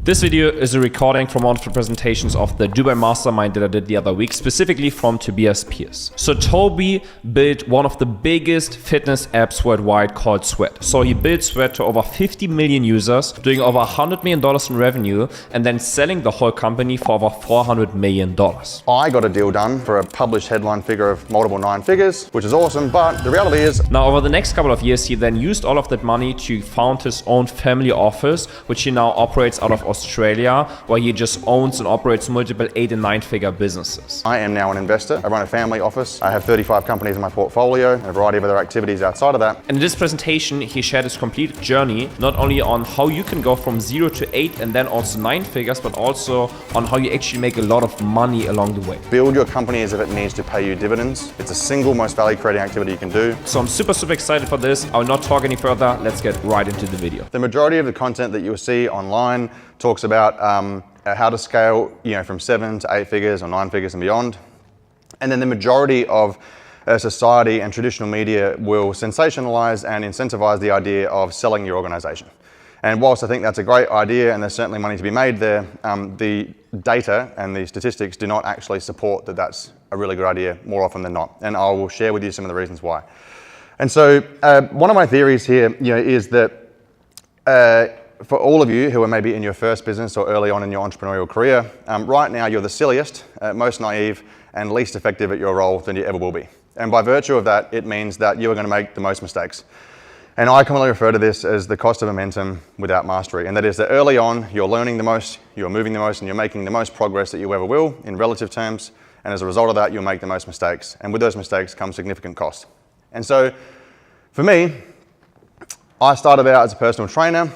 This video is a recording from one of the presentations of the Dubai Mastermind that I did the other week, specifically from Tobias Pierce. So Toby built one of the biggest fitness apps worldwide called Sweat. So he built Sweat to over 50 million users, doing over $100 million in revenue, and then selling the whole company for over $400 million. I got a deal done for a published headline figure of multiple 9 figures, which is awesome, but the reality is... Now, over the next couple of years, he then used all of that money to found his own family office, which he now operates out of Australia, where he just owns and operates multiple 8- and 9-figure businesses. I am now an investor. I run a family office. I have 35 companies in my portfolio and a variety of other activities outside of that. And in this presentation, he shared his complete journey, not only on how you can go from 0 to 8 and then also 9 figures, but also on how you actually make a lot of money along the way. Build your company as if it needs to pay you dividends. It's the single most value creating activity you can do. So I'm super excited for this. I will not talk any further. Let's get right into the video. The majority of the content that you will see online talks about how to scale, from 7 to 8 figures or 9 figures and beyond. And then the majority of society and traditional media will sensationalize and incentivize the idea of selling your organization. And whilst I think that's a great idea and there's certainly money to be made there, the data and the statistics do not actually support that that's a really good idea more often than not. And I will share with you some of the reasons why. And so one of my theories here is that for all of you who are maybe in your first business or early on in your entrepreneurial career, right now you're the silliest, most naive, and least effective at your role than you ever will be. And by virtue of that, it means that you are going to make the most mistakes. And I commonly refer to this as the cost of momentum without mastery. And that is that early on, you're learning the most, you're moving the most, and you're making the most progress that you ever will in relative terms. And as a result of that, you'll make the most mistakes. And with those mistakes come significant cost. And so for me, I started out as a personal trainer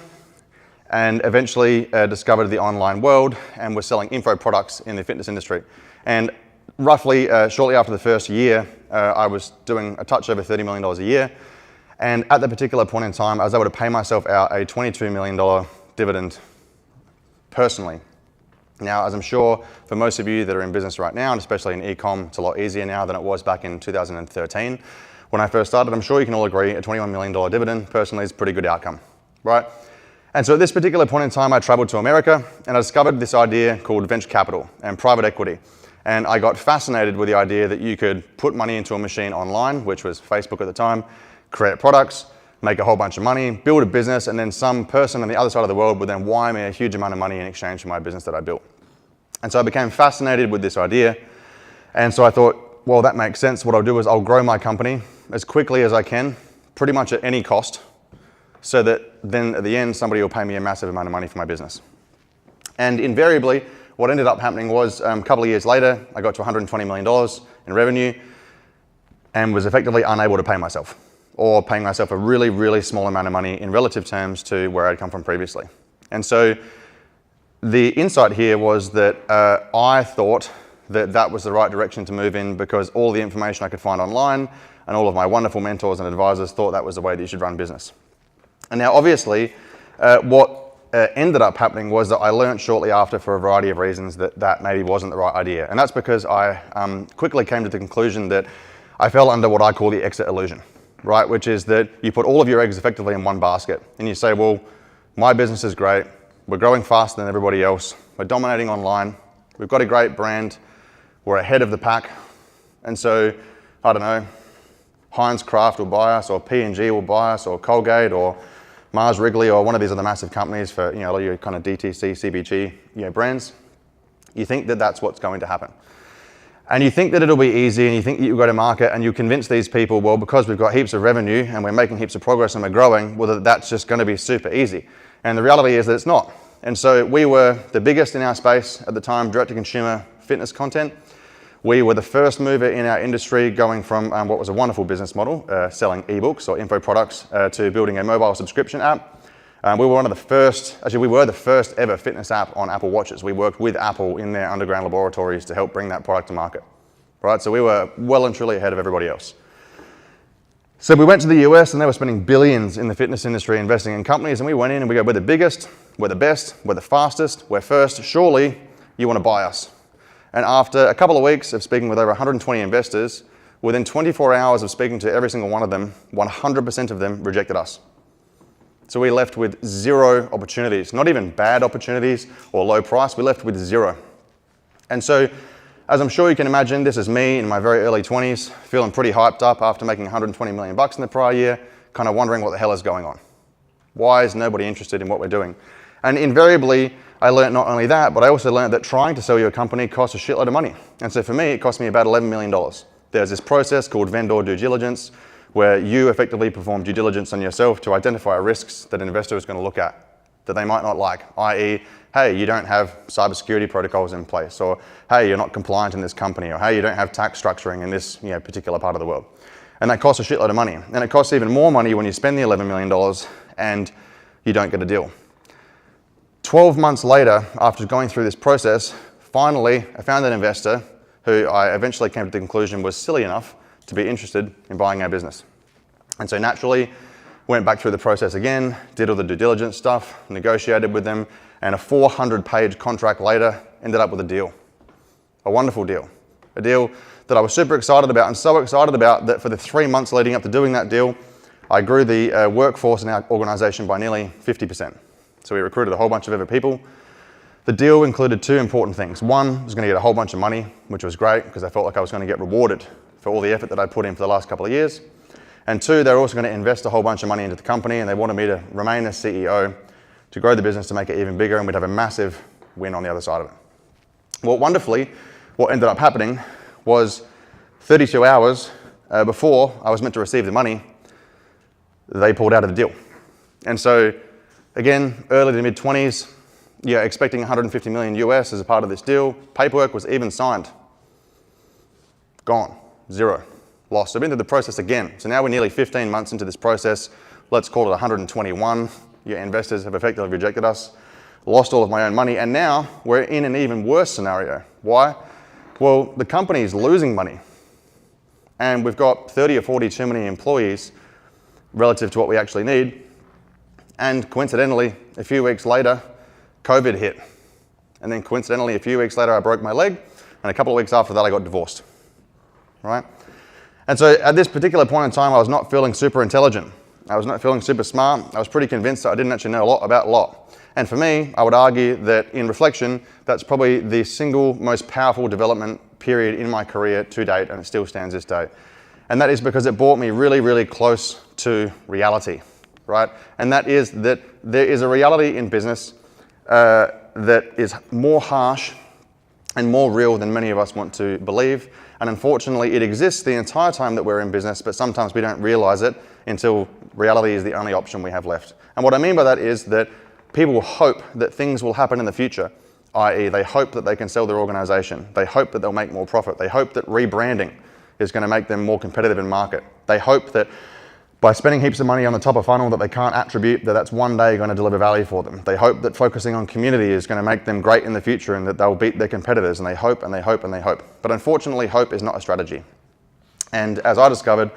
and eventually discovered the online world and was selling info products in the fitness industry. And roughly shortly after the first year, I was doing a touch over $30 million a year. And at that particular point in time, I was able to pay myself out a $22 million dividend personally. Now, as I'm sure for most of you that are in business right now, and especially in Ecom, it's a lot easier now than it was back in 2013. When I first started, I'm sure you can all agree a $21 million dividend personally is a pretty good outcome, right? And so at this particular point in time, I traveled to America and I discovered this idea called venture capital and private equity. And I got fascinated with the idea that you could put money into a machine online, which was Facebook at the time, create products, make a whole bunch of money, build a business, and then some person on the other side of the world would then wire me a huge amount of money in exchange for my business that I built. And so I became fascinated with this idea. And so I thought, well, that makes sense. What I'll do is I'll grow my company as quickly as I can, pretty much at any cost, so that then at the end, somebody will pay me a massive amount of money for my business. And invariably, what ended up happening was a couple of years later, I got to $120 million in revenue and was effectively unable to pay myself, or paying myself a really small amount of money in relative terms to where I'd come from previously. And so the insight here was that I thought that that was the right direction to move in because all the information I could find online and all of my wonderful mentors and advisors thought that was the way that you should run business. And now obviously what ended up happening was that I learned shortly after, for a variety of reasons, that that maybe wasn't the right idea. And that's because I quickly came to the conclusion that I fell under what I call the exit illusion, right? Which is that you put all of your eggs effectively in one basket and you say, well, my business is great. We're growing faster than everybody else. We're dominating online. We've got a great brand. We're ahead of the pack. And so, I don't know, Heinz Kraft will buy us, or P&G will buy us, or Colgate, or Mars Wrigley, or one of these other massive companies for a lot of your kind of DTC, CBG brands. You think that that's what's going to happen. And you think that it'll be easy, and you think that you'll go to market and you convince these people, well, because we've got heaps of revenue and we're making heaps of progress and we're growing, well, that's just going to be super easy. And the reality is that it's not. And so we were the biggest in our space at the time, direct-to-consumer fitness content. We were the first mover in our industry, going from what was a wonderful business model, selling ebooks or info products, to building a mobile subscription app. We were one of the first, actually we were the first ever fitness app on Apple Watches. We worked with Apple in their underground laboratories to help bring that product to market, right? So we were well and truly ahead of everybody else. So we went to the US and they were spending billions in the fitness industry investing in companies, and we went in and we go, we're the biggest, we're the best, we're the fastest, we're first, surely you want to buy us. And after a couple of weeks of speaking with over 120 investors, within 24 hours of speaking to every single one of them, 100% of them rejected us. So we left with 0 opportunities, not even bad opportunities or low price, we left with 0. And so, as I'm sure you can imagine, this is me in my very early 20s, feeling pretty hyped up after making 120 million bucks in the prior year, kind of wondering what the hell is going on. Why is nobody interested in what we're doing? And invariably, I learned not only that, but I also learned that trying to sell your company costs a shitload of money. And so for me, it cost me about $11 million. There's this process called vendor due diligence, where you effectively perform due diligence on yourself to identify risks that an investor is going to look at that they might not like, i.e., hey, you don't have cybersecurity protocols in place, or hey, you're not compliant in this company, or hey, you don't have tax structuring in this particular part of the world. And that costs a shitload of money. And it costs even more money when you spend the $11 million and you don't get a deal. 12 months later, after going through this process, finally, I found an investor who I eventually came to the conclusion was silly enough to be interested in buying our business. And so naturally, went back through the process again, did all the due diligence stuff, negotiated with them, and a 400-page contract later, ended up with a deal. A wonderful deal. A deal that I was super excited about, and so excited about that for the 3 months leading up to doing that deal, I grew the workforce in our organization by nearly 50%. So we recruited a whole bunch of other people. The deal included 2 important things. One, I was going to get a whole bunch of money, which was great because I felt like I was going to get rewarded for all the effort that I put in for the last couple of years. And 2, they were also going to invest a whole bunch of money into the company, and they wanted me to remain as CEO, to grow the business, to make it even bigger, and we'd have a massive win on the other side of it. Well, wonderfully, what ended up happening was 32 hours before I was meant to receive the money, they pulled out of the deal. And so, again, early to mid-20s, expecting 150 million US as a part of this deal. Paperwork was even signed. Gone. 0. Lost. So I've been through the process again. So now we're nearly 15 months into this process. Let's call it 121. Investors have effectively rejected us. Lost all of my own money. And now we're in an even worse scenario. Why? Well, the company is losing money. And we've got 30 or 40 too many employees relative to what we actually need. And coincidentally, a few weeks later, COVID hit. And then coincidentally, a few weeks later, I broke my leg. And a couple of weeks after that, I got divorced. Right? And so at this particular point in time, I was not feeling super intelligent. I was not feeling super smart. I was pretty convinced that I didn't actually know a lot about law. And for me, I would argue that in reflection, that's probably the single most powerful development period in my career to date, and it still stands this day. And that is because it brought me really, really close to reality, right? And that is that there is a reality in business that is more harsh and more real than many of us want to believe. And unfortunately, it exists the entire time that we're in business, but sometimes we don't realize it until reality is the only option we have left. And what I mean by that is that people hope that things will happen in the future, i.e. they hope that they can sell their organization. They hope that they'll make more profit. They hope that rebranding is going to make them more competitive in market. They hope that by spending heaps of money on the top of funnel that they can't attribute, that's one day going to deliver value for them. They hope that focusing on community is going to make them great in the future and that they'll beat their competitors, and they hope and they hope and they hope. But unfortunately, hope is not a strategy. And as I discovered,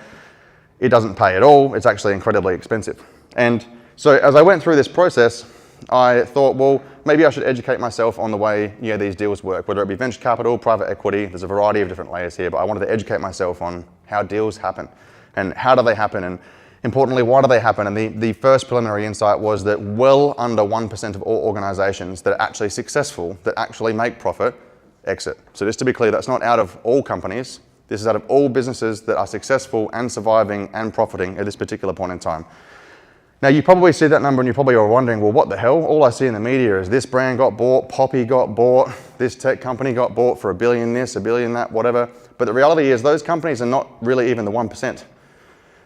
it doesn't pay at all. It's actually incredibly expensive. And so as I went through this process, I thought, well, maybe I should educate myself on the way these deals work, whether it be venture capital, private equity. There's a variety of different layers here, but I wanted to educate myself on how deals happen and how do they happen, and importantly, why do they happen? And the first preliminary insight was that well under 1% of all organizations that are actually successful, that actually make profit, exit. So just to be clear, that's not out of all companies. This is out of all businesses that are successful and surviving and profiting at this particular point in time. Now, you probably see that number and you probably are wondering, well, what the hell? All I see in the media is this brand got bought, Poppy got bought, this tech company got bought for $1 billion this, $1 billion that, whatever. But the reality is those companies are not really even the 1%.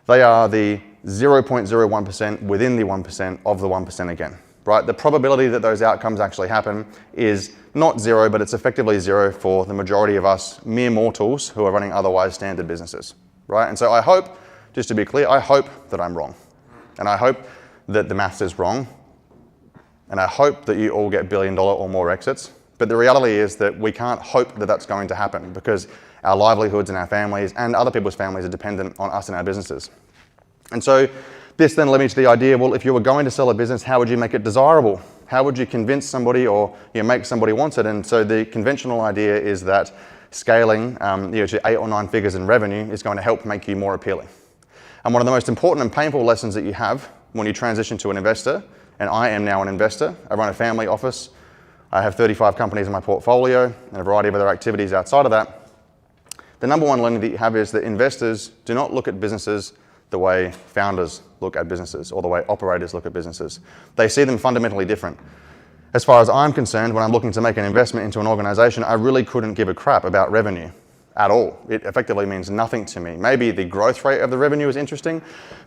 They are the 0.01% within the 1% of the 1% again, right? The probability that those outcomes actually happen is not 0, but it's effectively 0 for the majority of us mere mortals who are running otherwise standard businesses, right? And so I hope, just to be clear, I hope that I'm wrong. And I hope that the maths is wrong. And I hope that you all get $1 billion or more exits. But the reality is that we can't hope that that's going to happen because our livelihoods and our families and other people's families are dependent on us and our businesses. And so this then led me to the idea, well, if you were going to sell a business, how would you make it desirable? How would you convince somebody or make somebody want it? And so the conventional idea is that scaling to 8 or 9 figures in revenue is going to help make you more appealing. And one of the most important and painful lessons that you have when you transition to an investor, and I am now an investor. I run a family office. I have 35 companies in my portfolio and a variety of other activities outside of that. The number one learning that you have is that investors do not look at businesses the way founders look at businesses or the way operators look at businesses. They see them fundamentally different. As far as I'm concerned, when I'm looking to make an investment into an organization, I really couldn't give a crap about revenue at all. It effectively means nothing to me. Maybe the growth rate of the revenue is interesting,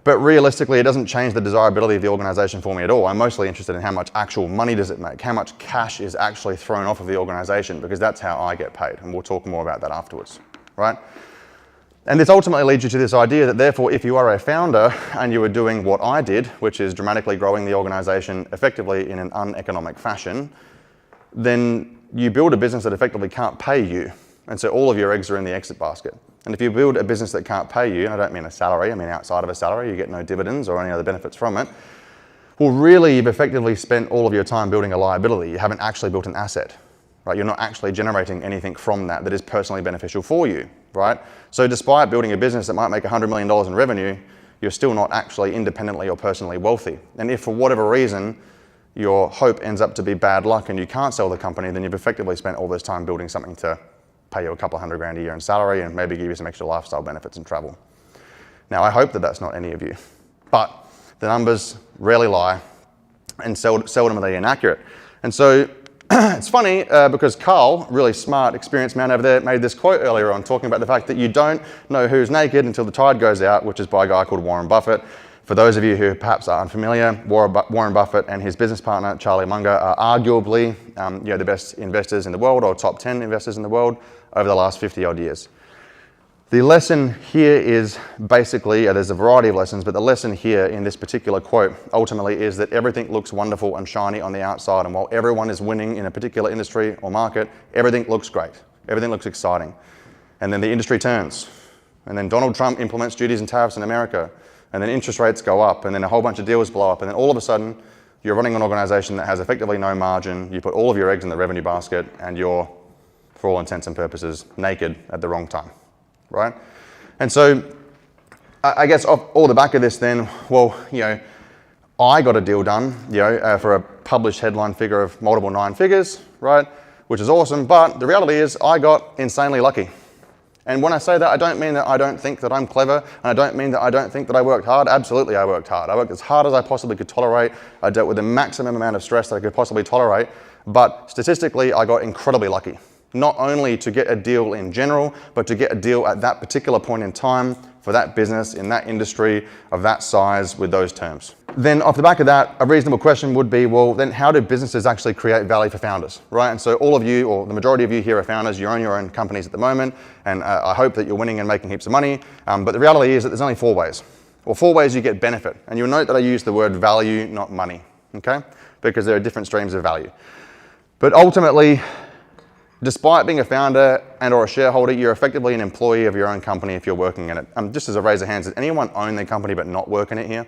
but realistically, it doesn't change the desirability of the organization for me at all. I'm mostly interested in how much actual money does it make, how much cash is actually thrown off of the organization, because that's how I get paid, and we'll talk more about that afterwards, right? And this ultimately leads you to this idea that therefore, if you are a founder and you are doing what I did, which is dramatically growing the organization effectively in an uneconomic fashion, then you build a business that effectively can't pay you. And so all of your eggs are in the exit basket. And if you build a business that can't pay you, and I don't mean a salary, I mean outside of a salary, you get no dividends or any other benefits from it, well, really, you've effectively spent all of your time building a liability. You haven't actually built an asset, right? You're not actually generating anything from that is personally beneficial for you, right? So despite building a business that might make $100 million in revenue, you're still not actually independently or personally wealthy. And if for whatever reason, your hope ends up to be bad luck and you can't sell the company, then you've effectively spent all this time building something to pay you a couple $100,000 a year in salary and maybe give you some extra lifestyle benefits and travel. Now, I hope that that's not any of you, but the numbers rarely lie and seldom are they inaccurate. And so it's funny because Carl, really smart, experienced man over there, made this quote earlier on talking about the fact that you don't know who's naked until the tide goes out, which is by a guy called Warren Buffett. For those of you who perhaps are unfamiliar, Warren Buffett and his business partner, Charlie Munger, are arguably the best investors in the world, or top 10 investors in the world over the last 50 odd years. The lesson here is basically, there's a variety of lessons, but the lesson here in this particular quote ultimately is that everything looks wonderful and shiny on the outside, and while everyone is winning in a particular industry or market, everything looks great. Everything looks exciting. And then the industry turns. And then Donald Trump implements duties and tariffs in America. And then interest rates go up, and then a whole bunch of deals blow up, and then all of a sudden, you're running an organization that has effectively no margin, you put all of your eggs in the revenue basket, and you're, for all intents and purposes, naked at the wrong time, right? And so, I guess off all the back of this then, well, I got a deal done, for a published headline figure of multiple 9 figures, right? Which is awesome, but the reality is I got insanely lucky. And when I say that, I don't mean that I don't think that I'm clever, and I don't mean that I don't think that I worked hard. Absolutely, I worked hard. I worked as hard as I possibly could tolerate. I dealt with the maximum amount of stress that I could possibly tolerate. But statistically, I got incredibly lucky. Not only to get a deal in general, but to get a deal at that particular point in time for that business, in that industry, of that size, with those terms. Then off the back of that, a reasonable question would be, well, then how do businesses actually create value for founders, right? And so all of you, or the majority of you here are founders, you own your own companies at the moment, and I hope that you're winning and making heaps of money. But the reality is that there's only 4 ways, or 4 ways you get benefit. And you'll note that I use the word value, not money, okay? Because there are different streams of value. But ultimately, despite being a founder and or a shareholder, you're effectively an employee of your own company if you're working in it. Just as a raise of hands, does anyone own their company but not work in it here?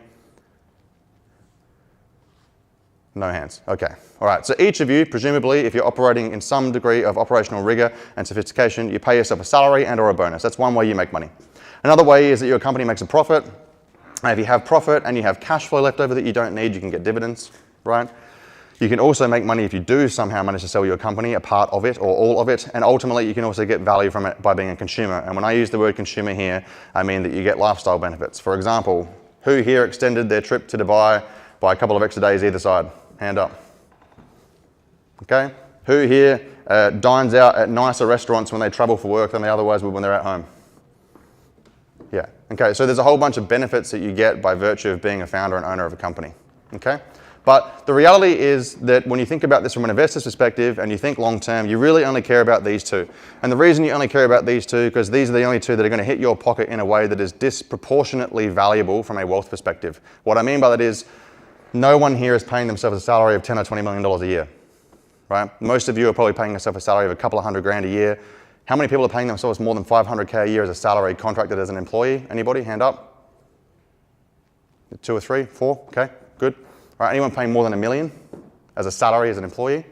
No hands. Okay. All right. So each of you, presumably, if you're operating in some degree of operational rigor and sophistication, you pay yourself a salary and or a bonus. That's one way you make money. Another way is that your company makes a profit. And if you have profit and you have cash flow left over that you don't need, you can get dividends, right? You can also make money if you do somehow manage to sell your company, a part of it or all of it, and ultimately you can also get value from it by being a consumer. And when I use the word consumer here, I mean that you get lifestyle benefits. For example, who here extended their trip to Dubai by a couple of extra days either side? Hand up. Okay. Who here dines out at nicer restaurants when they travel for work than they otherwise would when they're at home? Yeah. Okay. So there's a whole bunch of benefits that you get by virtue of being a founder and owner of a company. Okay. But the reality is that when you think about this from an investor's perspective and you think long term, you really only care about these 2. And the reason you only care about these 2, because these are the only 2 that are going to hit your pocket in a way that is disproportionately valuable from a wealth perspective. What I mean by that is no one here is paying themselves a salary of $10 or $20 million a year, right? Most of you are probably paying yourself a salary of a couple of $100,000 a year. How many people are paying themselves more than $500K a year as a salary contracted as an employee? Anybody? Hand up. 2 or 3, 4? Okay, good. All right, anyone paying more than $1 million as a salary as an employee?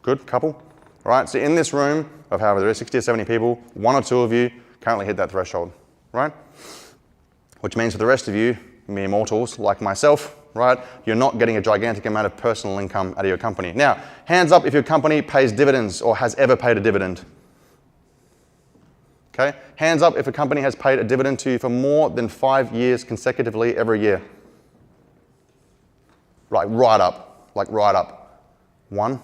Good, couple. All right, so in this room of however there is 60 or 70 people, 1 or 2 of you currently hit that threshold, right? Which means for the rest of you, mere mortals like myself, right? You're not getting a gigantic amount of personal income out of your company. Now, hands up if your company pays dividends or has ever paid a dividend. Okay? Hands up if a company has paid a dividend to you for more than 5 years consecutively every year. Right up. 1,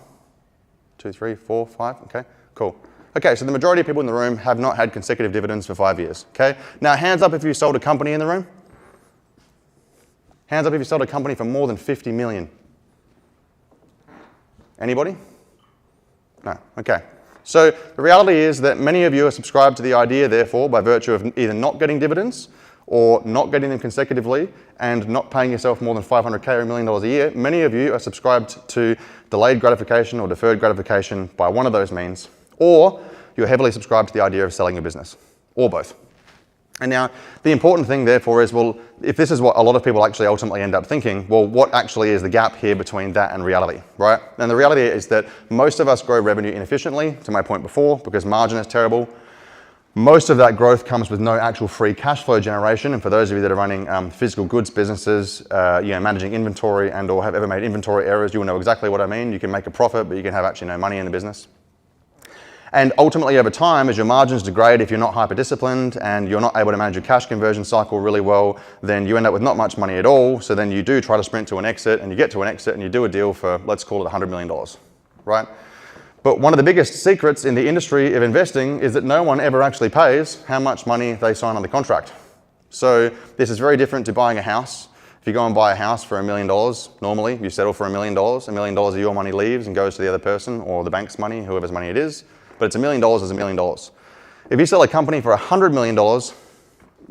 2, 3, 4, 5. Okay, cool. Okay, so the majority of people in the room have not had consecutive dividends for 5 years. Okay? Now, hands up if you sold a company in the room. Hands up if you sold a company for more than 50 million. Anybody? No. Okay. So the reality is that many of you are subscribed to the idea, therefore, by virtue of either not getting dividends or not getting them consecutively and not paying yourself more than $500K or $1 million a year. Many of you are subscribed to delayed gratification or deferred gratification by one of those means, or you're heavily subscribed to the idea of selling your business, or both. And now, the important thing, therefore, is, well, if this is what a lot of people actually ultimately end up thinking, well, what actually is the gap here between that and reality, right? And the reality is that most of us grow revenue inefficiently, to my point before, because margin is terrible. Most of that growth comes with no actual free cash flow generation. And for those of you that are running physical goods businesses, managing inventory and or have ever made inventory errors, you will know exactly what I mean. You can make a profit, but you can have actually no money in the business. And ultimately, over time, as your margins degrade, if you're not hyper-disciplined and you're not able to manage your cash conversion cycle really well, then you end up with not much money at all. So then you do try to sprint to an exit, and you get to an exit, and you do a deal for, let's call it $100 million, right? But one of the biggest secrets in the industry of investing is that no one ever actually pays how much money they sign on the contract. So this is very different to buying a house. If you go and buy a house for $1 million, normally you settle for $1 million. $1 million of your money leaves and goes to the other person or the bank's money, whoever's money it is. But it's $1 million is $1 million. If you sell a company for $100 million,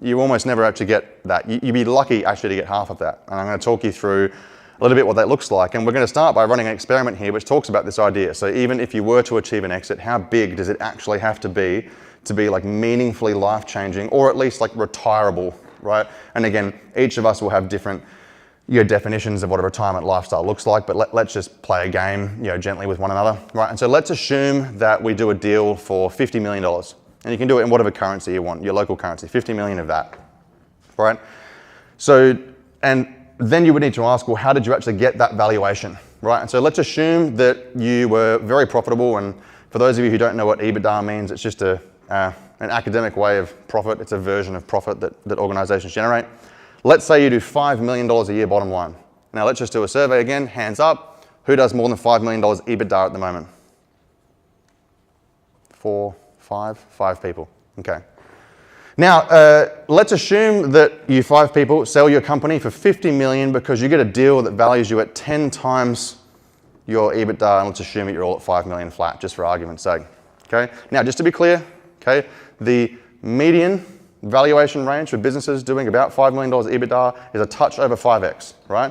you almost never actually get that. You'd be lucky actually to get half of that. And I'm going to talk you through a little bit what that looks like. And we're going to start by running an experiment here which talks about this idea. So even if you were to achieve an exit, how big does it actually have to be like meaningfully life-changing or at least like retirable, right? And again, each of us will have different definitions of what a retirement lifestyle looks like, but let's just play a game, gently with one another, right? And so let's assume that we do a deal for $50 million, and you can do it in whatever currency you want, your local currency, 50 million of that, right? So, and then you would need to ask, well, how did you actually get that valuation, right? And so let's assume that you were very profitable, and for those of you who don't know what EBITDA means, it's just an academic way of profit. It's a version of profit that organizations generate. Let's say you do $5 million a year bottom line. Now let's just do a survey again, hands up. Who does more than $5 million EBITDA at the moment? 4, 5 people, okay. Now, let's assume that you 5 people sell your company for $50 million because you get a deal that values you at 10 times your EBITDA, and let's assume that you're all at 5 million flat, just for argument's sake, okay? Now, just to be clear, okay, the median valuation range for businesses doing about $5 million EBITDA is a touch over 5x, right?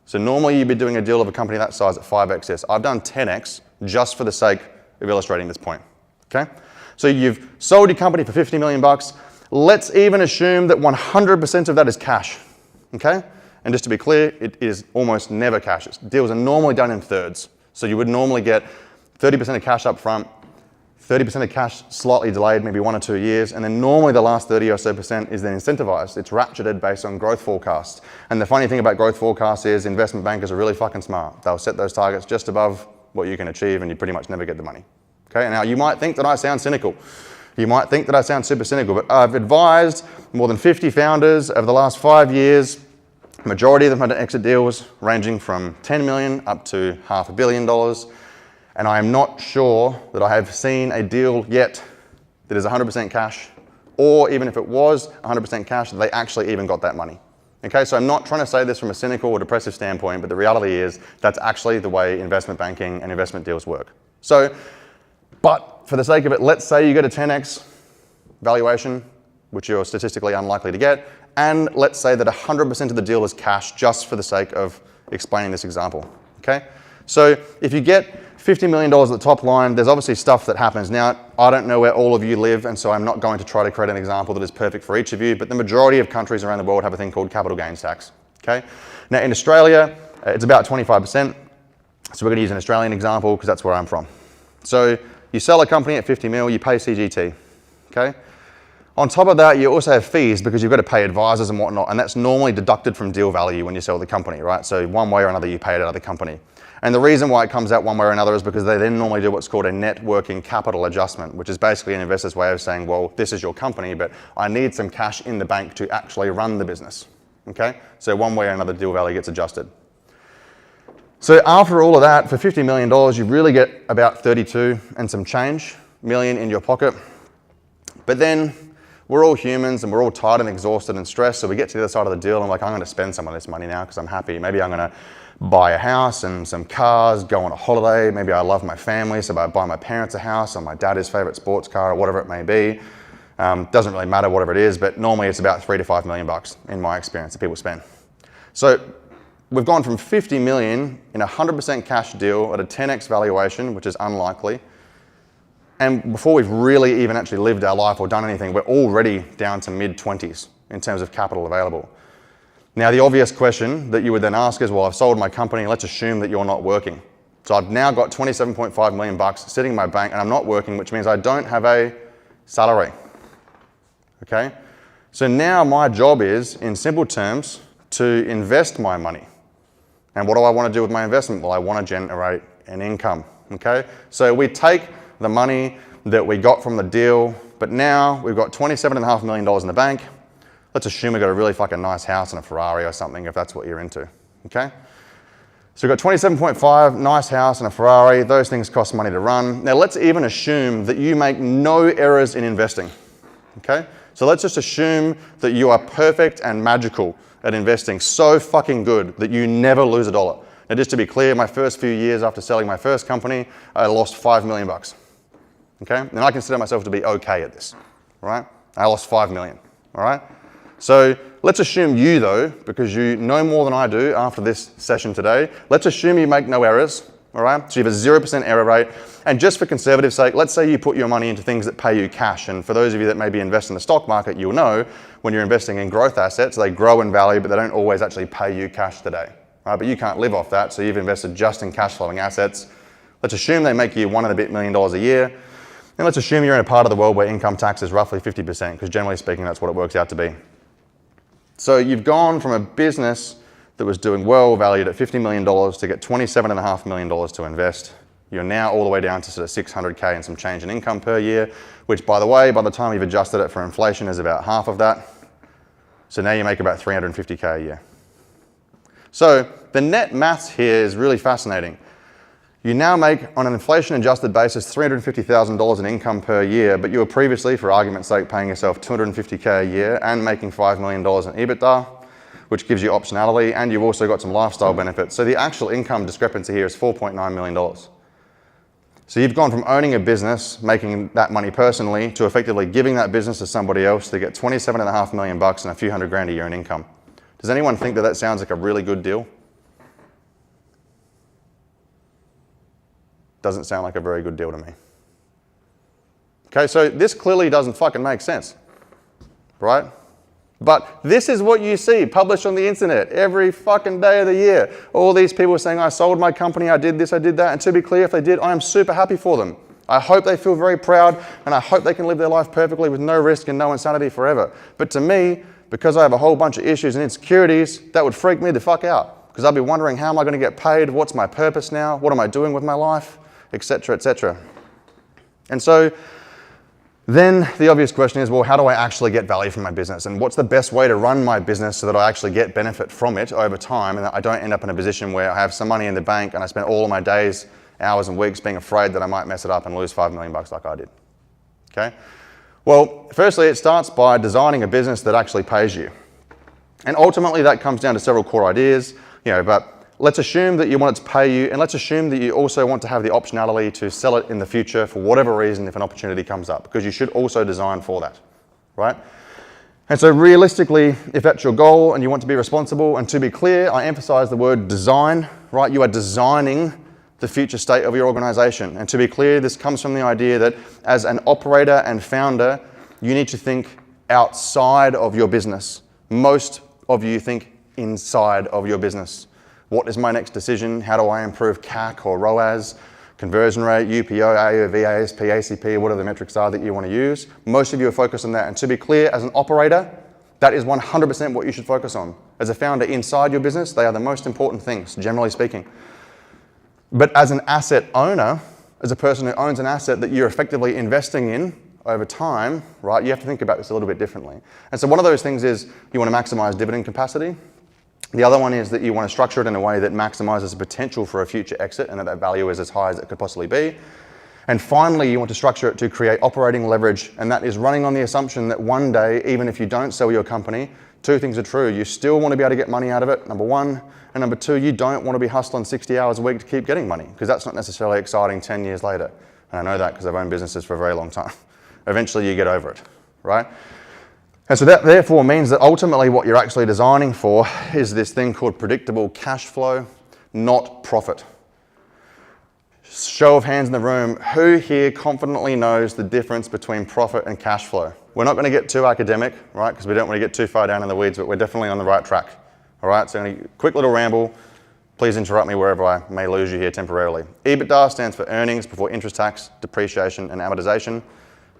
So normally you'd be doing a deal of a company that size at 5x this. I've done 10x just for the sake of illustrating this point, okay? So you've sold your company for $50 million bucks. Let's even assume that 100% of that is cash, okay? And just to be clear, it is almost never cash. Deals are normally done in thirds. So you would normally get 30% of cash up front, 30% of cash slightly delayed, maybe 1 or 2 years, and then normally the last 30 or so percent is then incentivized. It's ratcheted based on growth forecasts. And the funny thing about growth forecasts is investment bankers are really fucking smart. They'll set those targets just above what you can achieve and you pretty much never get the money. Okay, now you might think that I sound cynical. You might think that I sound super cynical, but I've advised more than 50 founders over the last 5 years. Majority of them had exit deals ranging from 10 million up to $500 million. And I am not sure that I have seen a deal yet that is 100% cash, or even if it was 100% cash, that they actually even got that money. Okay, so I'm not trying to say this from a cynical or depressive standpoint, but the reality is that's actually the way investment banking and investment deals work. So, but for the sake of it, let's say you get a 10x valuation, which you're statistically unlikely to get, and let's say that 100% of the deal is cash just for the sake of explaining this example, okay? So if you get $50 million at the top line, there's obviously stuff that happens. Now, I don't know where all of you live, and so I'm not going to try to create an example that is perfect for each of you, but the majority of countries around the world have a thing called capital gains tax, okay? Now, in Australia, it's about 25%, so we're gonna use an Australian example because that's where I'm from. So you sell a company at 50 mil, you pay CGT, okay? On top of that, you also have fees because you've got to pay advisors and whatnot, and that's normally deducted from deal value when you sell the company, right? So one way or another, you pay it out of the company. And the reason why it comes out one way or another is because they then normally do what's called a net working capital adjustment, which is basically an investor's way of saying, well, this is your company, but I need some cash in the bank to actually run the business, okay? So one way or another, deal value gets adjusted. So after all of that, for $50 million, you really get about 32 and some change million in your pocket. But then we're all humans and we're all tired and exhausted and stressed, so we get to the other side of the deal and I'm like, I'm gonna spend some of this money now because I'm happy. Maybe I'm gonna buy a house and some cars, go on a holiday. Maybe I love my family, so I buy my parents a house or my dad his favorite sports car or whatever it may be. Doesn't really matter whatever it is, but normally it's about $3 to $5 million in my experience that people spend. So we've gone from 50 million in a 100% cash deal at a 10x valuation, which is unlikely. And before we've really even actually lived our life or done anything, we're already down to mid-20s in terms of capital available. Now, the obvious question that you would then ask is, well, I've sold my company, let's assume that you're not working. So I've now got 27.5 million bucks sitting in my bank and I'm not working, which means I don't have a salary, okay? So now my job is, in simple terms, to invest my money. And what do I want to do with my investment? Well, I want to generate an income, okay? So we take the money that we got from the deal, but now we've got $27.5 million in the bank. Let's assume we got a really fucking nice house and a Ferrari or something if that's what you're into, okay? So we've got 27.5, nice house and a Ferrari. Those things cost money to run. Now let's even assume that you make no errors in investing, okay? So let's just assume that you are perfect and magical at investing, so fucking good that you never lose a dollar. Now just to be clear, my first few years after selling my first company, I lost $5 million, okay? And I consider myself to be okay at this, all right? I lost $5 million, all right? So let's assume you though, because you know more than I do after this session today, let's assume you make no errors, all right? So you have a 0% error rate. And just for conservative sake, let's say you put your money into things that pay you cash. And for those of you that maybe invest in the stock market, you'll know when you're investing in growth assets, they grow in value, but they don't always actually pay you cash today, right? But you can't live off that, so you've invested just in cash flowing assets. Let's assume they make you $1 and a bit million a year. And let's assume you're in a part of the world where income tax is roughly 50%, because generally speaking, that's what it works out to be. So you've gone from a business that was doing well, valued at $50 million, to get $27.5 million to invest. You're now all the way down to sort of 600K and some change in income per year, which by the way, by the time you've adjusted it for inflation is about half of that. So now you make about 350K a year. So the net maths here is really fascinating. You now make, on an inflation-adjusted basis, $350,000 in income per year, but you were previously, for argument's sake, paying yourself $250K a year and making $5 million in EBITDA, which gives you optionality, and you've also got some lifestyle benefits. So the actual income discrepancy here is $4.9 million. So you've gone from owning a business, making that money personally, to effectively giving that business to somebody else to get $27.5 million and a few hundred grand a year in income. Does anyone think that that sounds like a really good deal? Doesn't sound like a very good deal to me. Okay, so this clearly doesn't fucking make sense, right? But this is what you see published on the internet every fucking day of the year. All these people saying, I sold my company, I did this, I did that. And to be clear, if they did, I am super happy for them. I hope they feel very proud and I hope they can live their life perfectly with no risk and no insanity forever. But to me, because I have a whole bunch of issues and insecurities, that would freak me the fuck out. Because I'd be wondering, how am I going to get paid? What's my purpose now? What am I doing with my life? Etc., etc. And so then the obvious question is, well, how do I actually get value from my business? And what's the best way to run my business so that I actually get benefit from it over time and that I don't end up in a position where I have some money in the bank and I spend all of my days, hours and weeks being afraid that I might mess it up and lose $5 million like I did, okay? Well, firstly, it starts by designing a business that actually pays you. And ultimately that comes down to several core ideas, but let's assume that you want it to pay you, and let's assume that you also want to have the optionality to sell it in the future for whatever reason if an opportunity comes up, because you should also design for that, right? And so realistically, if that's your goal and you want to be responsible, and to be clear, I emphasize the word design, right? You are designing the future state of your organization. And to be clear, this comes from the idea that as an operator and founder, you need to think outside of your business. Most of you think inside of your business. What is my next decision? How do I improve CAC or ROAS? conversion rate, UPO, AOV, ASP, ACP, whatever the metrics are that you want to use. Most of you are focused on that. And to be clear, as an operator, that is 100% what you should focus on. As a founder inside your business, they are the most important things, generally speaking. But as an asset owner, as a person who owns an asset that you're effectively investing in over time, right, you have to think about this a little bit differently. And so one of those things is you want to maximize dividend capacity. The other one is that you want to structure it in a way that maximizes the potential for a future exit and that value is as high as it could possibly be. And finally, you want to structure it to create operating leverage, and that is running on the assumption that one day, even if you don't sell your company, two things are true. You still want to be able to get money out of it, number one, and number two, you don't want to be hustling 60 hours a week to keep getting money, because that's not necessarily exciting 10 years later. And I know that because I've owned businesses for a very long time. Eventually, you get over it, right? And so that therefore means that ultimately what you're actually designing for is this thing called predictable cash flow, not profit. Show of hands in the room, who here confidently knows the difference between profit and cash flow? We're not going to get too academic, right, because we don't want to get too far down in the weeds, but we're definitely on the right track. All right, so a quick little ramble. Please interrupt me wherever I may lose you here temporarily. EBITDA stands for earnings before interest, tax, depreciation, and amortization,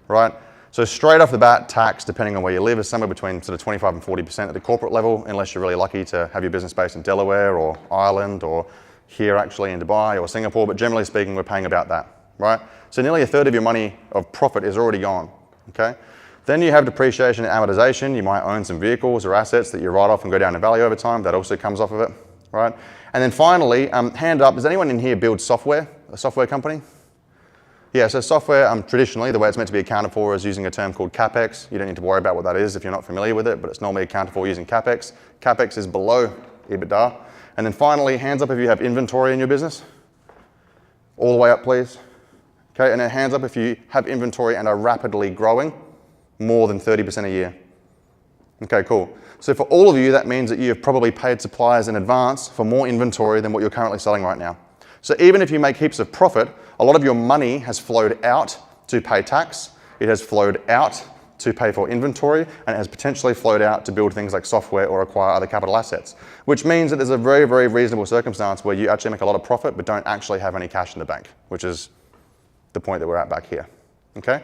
right? So straight off the bat, tax, depending on where you live, is somewhere between sort of 25 and 40% at the corporate level, unless you're really lucky to have your business based in Delaware or Ireland or here actually in Dubai or Singapore, but generally speaking, we're paying about that, right? So nearly a third of your money of profit is already gone, okay? Then you have depreciation and amortization. You might own some vehicles or assets that you write off and go down in value over time. That also comes off of it, right? And then finally, hand up, does anyone in here build software, a software company? Yeah, so software, traditionally, the way it's meant to be accounted for is using a term called CapEx. You don't need to worry about what that is if you're not familiar with it, but it's normally accounted for using CapEx. CapEx is below EBITDA. And then finally, hands up if you have inventory in your business. All the way up, please. Okay, and then hands up if you have inventory and are rapidly growing, more than 30% a year. Okay, cool. So for all of you, that means that you have probably paid suppliers in advance for more inventory than what you're currently selling right now. So even if you make heaps of profit, a lot of your money has flowed out to pay tax. It has flowed out to pay for inventory, and it has potentially flowed out to build things like software or acquire other capital assets, which means that there's a very, very reasonable circumstance where you actually make a lot of profit but don't actually have any cash in the bank, which is the point that we're at back here, okay?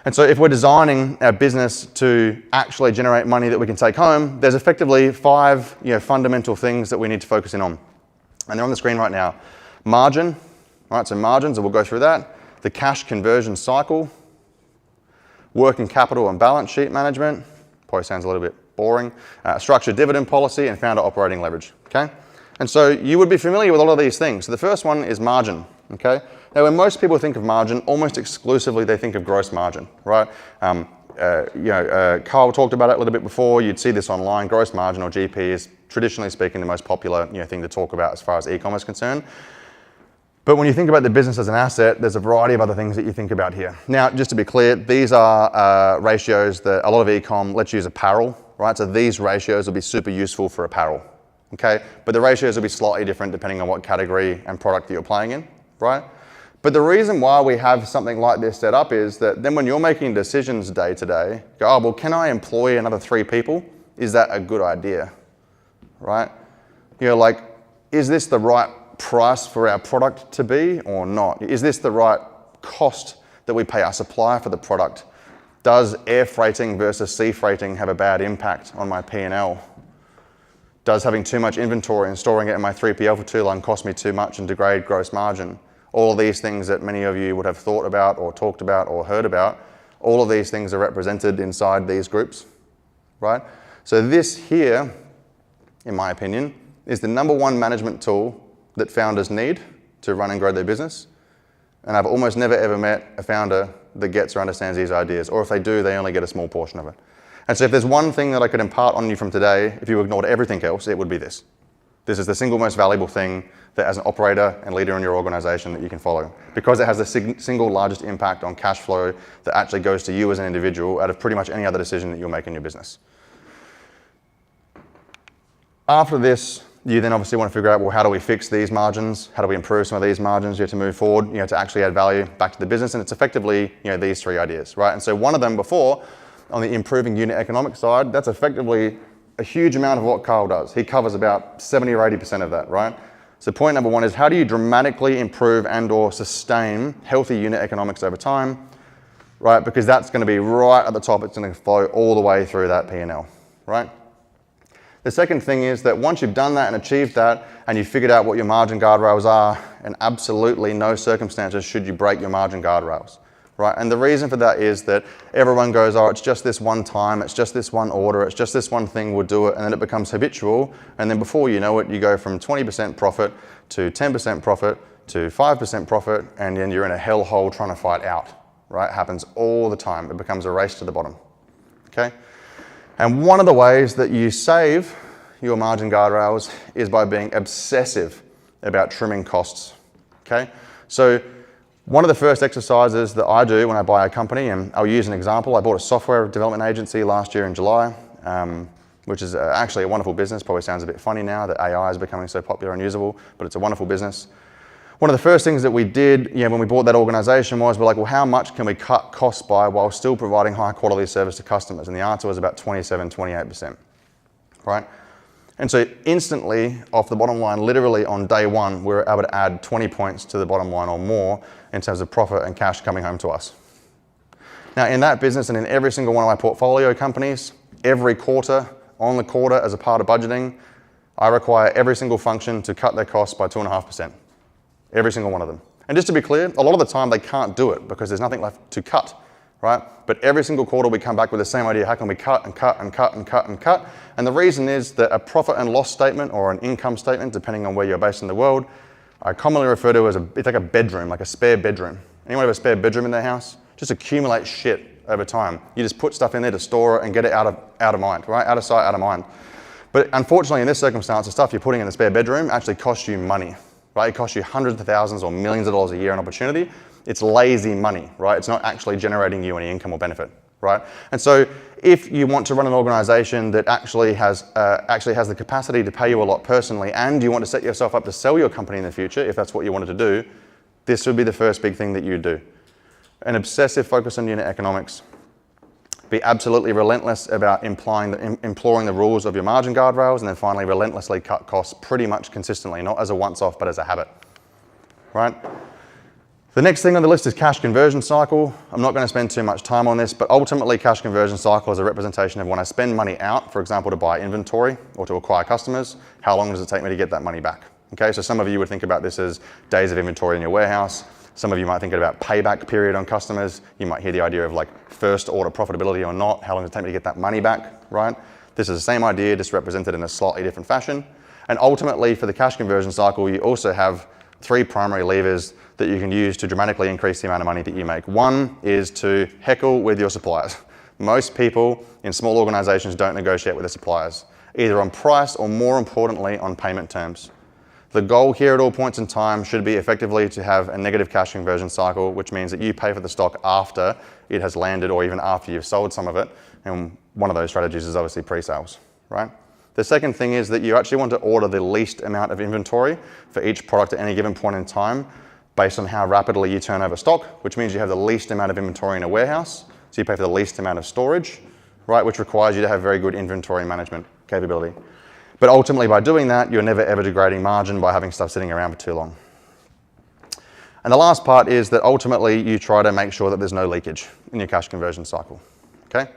And so if we're designing our business to actually generate money that we can take home, there's effectively 5 fundamental things that we need to focus in on. And they're on the screen right now. Margin, right, so margins, and we'll go through that. The cash conversion cycle, working capital and balance sheet management, probably sounds a little bit boring, structured dividend policy, and founder operating leverage, okay? And so you would be familiar with all of these things. So the first one is margin, okay? Now, when most people think of margin, almost exclusively they think of gross margin, right? Carl talked about it a little bit before. You'd see this online. Gross margin, or GP, is traditionally speaking the most popular thing to talk about as far as e-commerce is concerned. But when you think about the business as an asset, there's a variety of other things that you think about here. Now, just to be clear, these are ratios that a lot of e-com, let's use apparel, right? So these ratios will be super useful for apparel, okay? But the ratios will be slightly different depending on what category and product that you're playing in, right? But the reason why we have something like this set up is that then when you're making decisions day to day, go, oh, well, can I employ another 3 people? Is that a good idea, right? Like, is this the right price for our product to be or not? Is this the right cost that we pay our supplier for the product? Does air freighting versus sea freighting have a bad impact on my P&L? Does having too much inventory and storing it in my 3PL for too long cost me too much and degrade gross margin? All of these things that many of you would have thought about or talked about or heard about, all of these things are represented inside these groups, right? So this here, in my opinion, is the #1 management tool that founders need to run and grow their business. And I've almost never ever met a founder that gets or understands these ideas, or if they do, they only get a small portion of it. And so if there's one thing that I could impart on you from today, if you ignored everything else, it would be this. This is the single most valuable thing that as an operator and leader in your organization that you can follow, because it has the single largest impact on cash flow that actually goes to you as an individual out of pretty much any other decision that you'll make in your business. After this, you then obviously want to figure out, well, how do we fix these margins? How do we improve some of these margins? You have to move forward, to actually add value back to the business. And it's effectively, these 3 ideas, right? And so one of them before, on the improving unit economic side, that's effectively a huge amount of what Carl does. He covers about 70 or 80% of that, right? So point number one is, how do you dramatically improve and or sustain healthy unit economics over time, right? Because that's going to be right at the top. It's going to flow all the way through that P&L, right? The second thing is that once you've done that and achieved that, and you've figured out what your margin guardrails are, in absolutely no circumstances should you break your margin guardrails, right? And the reason for that is that everyone goes, oh, it's just this one time, it's just this one order, it's just this one thing, we'll do it, and then it becomes habitual, and then before you know it, you go from 20% profit to 10% profit to 5% profit, and then you're in a hellhole trying to fight out, right? It happens all the time. It becomes a race to the bottom, okay? And one of the ways that you save your margin guardrails is by being obsessive about trimming costs, okay? So one of the first exercises that I do when I buy a company, and I'll use an example, I bought a software development agency last year in July, which is actually a wonderful business. Probably sounds a bit funny now that AI is becoming so popular and usable, but it's a wonderful business. One of the first things that we did when we bought that organization was we're like, well, how much can we cut costs by while still providing high quality service to customers? And the answer was about 27, 28%, right? And so instantly off the bottom line, literally on day one, we were able to add 20 points to the bottom line or more in terms of profit and cash coming home to us. Now in that business and in every single one of my portfolio companies, every quarter, on the quarter as a part of budgeting, I require every single function to cut their costs by 2.5%. Every single one of them. And just to be clear, a lot of the time they can't do it because there's nothing left to cut, right? But every single quarter we come back with the same idea, how can we cut and cut and cut and cut and cut? And the reason is that a profit and loss statement or an income statement, depending on where you're based in the world, I commonly refer to as it's like a bedroom, like a spare bedroom. Anyone have a spare bedroom in their house? Just accumulate shit over time. You just put stuff in there to store it and get it out of mind, right? Out of sight, out of mind. But unfortunately in this circumstance, the stuff you're putting in the spare bedroom actually costs you money. Right? It costs you hundreds of thousands or millions of dollars a year in opportunity. It's lazy money, right? It's not actually generating you any income or benefit, right? And so if you want to run an organization that actually has the capacity to pay you a lot personally, and you want to set yourself up to sell your company in the future, if that's what you wanted to do, this would be the first big thing that you do. An obsessive focus on unit economics. Be absolutely relentless about imploring the rules of your margin guardrails, and then finally relentlessly cut costs pretty much consistently, not as a once-off, but as a habit, right? The next thing on the list is cash conversion cycle. I'm not going to spend too much time on this, but ultimately cash conversion cycle is a representation of when I spend money out, for example, to buy inventory or to acquire customers, how long does it take me to get that money back? Okay, so some of you would think about this as days of inventory in your warehouse. Some of you might think about payback period on customers. You might hear the idea of like first order profitability or not. How long does it take me to get that money back, right? This is the same idea, just represented in a slightly different fashion. And ultimately for the cash conversion cycle, you also have 3 primary levers that you can use to dramatically increase the amount of money that you make. One is to heckle with your suppliers. Most people in small organizations don't negotiate with their suppliers, either on price or more importantly on payment terms. The goal here at all points in time should be effectively to have a negative cash conversion cycle, which means that you pay for the stock after it has landed or even after you've sold some of it. And one of those strategies is obviously pre-sales, right? The second thing is that you actually want to order the least amount of inventory for each product at any given point in time based on how rapidly you turn over stock, which means you have the least amount of inventory in a warehouse. So you pay for the least amount of storage, right? Which requires you to have very good inventory management capability. But ultimately, by doing that, you're never ever degrading margin by having stuff sitting around for too long. And the last part is that ultimately you try to make sure that there's no leakage in your cash conversion cycle, okay?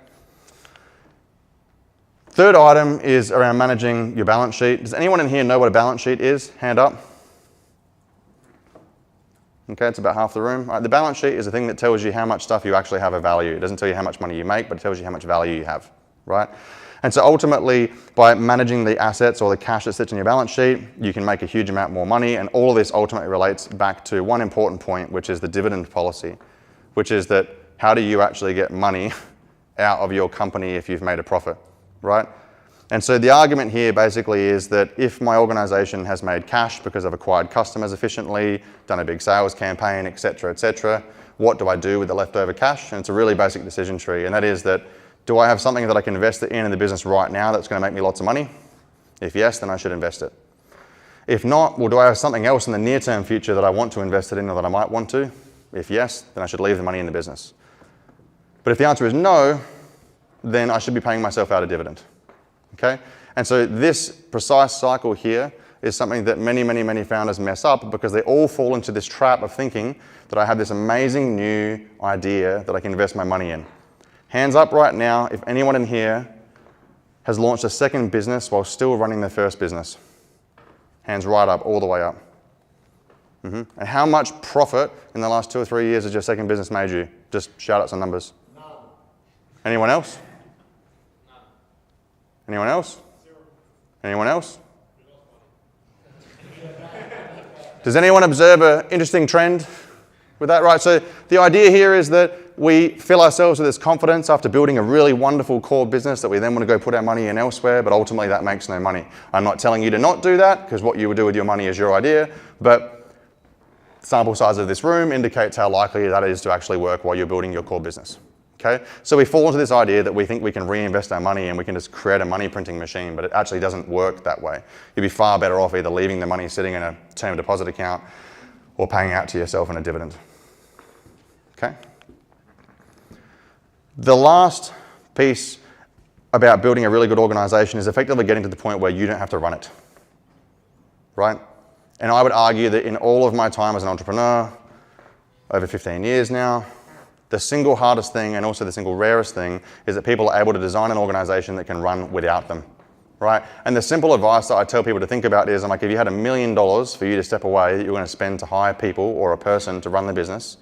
Third item is around managing your balance sheet. Does anyone in here know what a balance sheet is? Hand up. Okay, it's about half the room. All right, the balance sheet is a thing that tells you how much stuff you actually have of value. It doesn't tell you how much money you make, but it tells you how much value you have, right? And so ultimately, by managing the assets or the cash that sits in your balance sheet, you can make a huge amount more money. And all of this ultimately relates back to one important point, which is the dividend policy, which is that how do you actually get money out of your company if you've made a profit, right? And so the argument here basically is that if my organization has made cash because I've acquired customers efficiently, done a big sales campaign, et cetera, what do I do with the leftover cash? And it's a really basic decision tree, and that is that do I have something that I can invest in the business right now that's going to make me lots of money? If yes, then I should invest it. If not, well, do I have something else in the near-term future that I want to invest it in or that I might want to? If yes, then I should leave the money in the business. But if the answer is no, then I should be paying myself out a dividend, okay? And so this precise cycle here is something that many, many, many founders mess up because they all fall into this trap of thinking that I have this amazing new idea that I can invest my money in. Hands up right now if anyone in here has launched a second business while still running their first business. Hands right up, all the way up. And how much profit in the last 2 or 3 years has your second business made you? Just shout out some numbers. None. Anyone else? None. Anyone else? 0. Anyone else? Does anyone observe an interesting trend with that? Right, so the idea here is that we fill ourselves with this confidence after building a really wonderful core business that we then want to go put our money in elsewhere, but ultimately that makes no money. I'm not telling you to not do that, because what you would do with your money is your idea, but sample size of this room indicates how likely that is to actually work while you're building your core business. Okay? So we fall into this idea that we think we can reinvest our money and we can just create a money printing machine, but it actually doesn't work that way. You'd be far better off either leaving the money sitting in a term deposit account or paying out to yourself in a dividend. Okay? The last piece about building a really good organization is effectively getting to the point where you don't have to run it. Right? And I would argue that in all of my time as an entrepreneur, over 15 years now, the single hardest thing and also the single rarest thing is that people are able to design an organization that can run without them, right? And the simple advice that I tell people to think about is, I'm like, if you had $1 million for you to step away that you're going to spend to hire people or a person to run the business,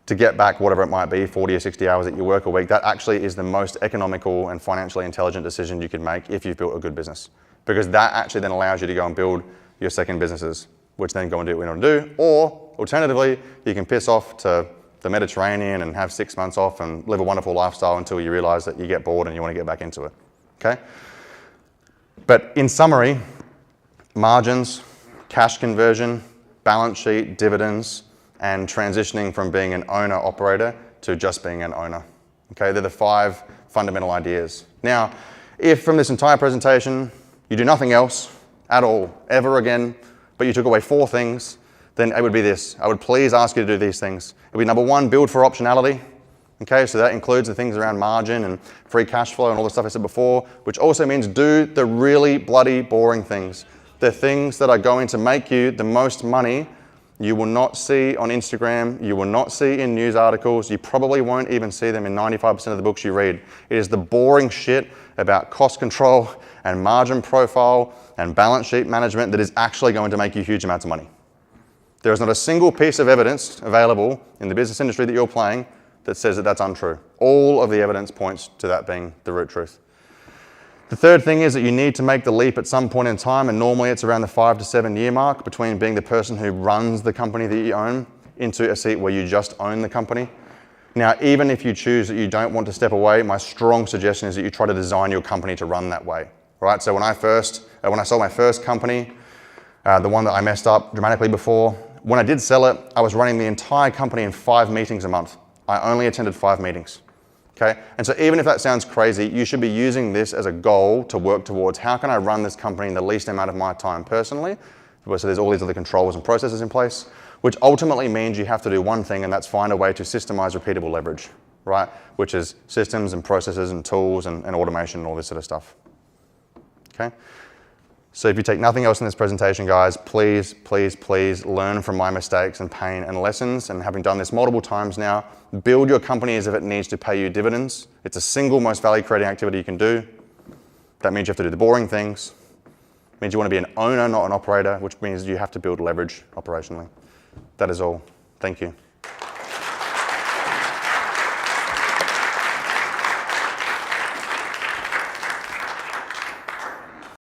to get back whatever it might be, 40 or 60 hours that you work a week, that actually is the most economical and financially intelligent decision you can make if you've built a good business. Because that actually then allows you to go and build your second businesses, which then go and do what you want to do. Or alternatively, you can piss off to the Mediterranean and have 6 months off and live a wonderful lifestyle until you realize that you get bored and you want to get back into it. Okay? But in summary, margins, cash conversion, balance sheet, dividends, and transitioning from being an owner-operator to just being an owner. Okay, they're the 5 fundamental ideas. Now, if from this entire presentation you do nothing else at all, ever again, but you took away 4 things, then it would be this. I would please ask you to do these things. It would be number 1, build for optionality. Okay, so that includes the things around margin and free cash flow and all the stuff I said before, which also means do the really bloody boring things. The things that are going to make you the most money you will not see on Instagram, you will not see in news articles, you probably won't even see them in 95% of the books you read. It is the boring shit about cost control and margin profile and balance sheet management that is actually going to make you huge amounts of money. There is not a single piece of evidence available in the business industry that you're playing that says that that's untrue. All of the evidence points to that being the root truth. The third thing is that you need to make the leap at some point in time, and normally it's around the 5 to 7 year mark between being the person who runs the company that you own into a seat where you just own the company. Now, even if you choose that you don't want to step away, my strong suggestion is that you try to design your company to run that way, right? So when I sold my first company, the one that I messed up dramatically before, when I did sell it, I was running the entire company in 5 meetings a month. I only attended 5 meetings. Okay? And so even if that sounds crazy, you should be using this as a goal to work towards how can I run this company in the least amount of my time personally. So there's all these other controls and processes in place, which ultimately means you have to do one thing, and that's find a way to systemize repeatable leverage, right? Which is systems and processes and tools and automation and all this sort of stuff. Okay? So if you take nothing else in this presentation, guys, please, please, please learn from my mistakes and pain and lessons. And having done this multiple times now, build your company as if it needs to pay you dividends. It's the single most value-creating activity you can do. That means you have to do the boring things. It means you want to be an owner, not an operator, which means you have to build leverage operationally. That is all. Thank you.